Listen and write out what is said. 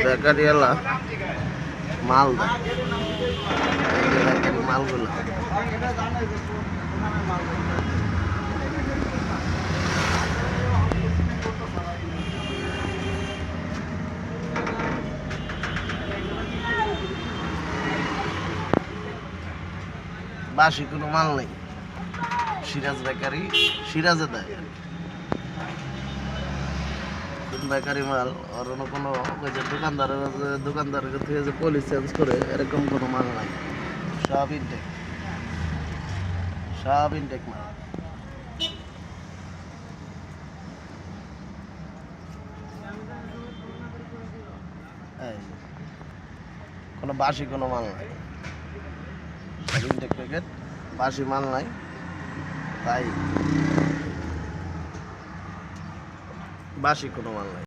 বেকারিওয়ালা মাল দেয়, বেকারি মালগুলো বাসি কোনো মাল নেই। সিরাজ বেকারি, সিরাজে দেয় বেকারি মাল। আর অন্য কোনো ওই যে দোকানদারের থেকে যে পলিশ চেঞ্জ করে এরকম কোনো মাল নাই। সব ইনটেক, সব ইনটেক মাল। এই কোনো বাসি কোনো মাল নাই, সব ইনটেক প্যাকেট, বাসি মাল নাই। তাই বাসি কোনো মাল নাই।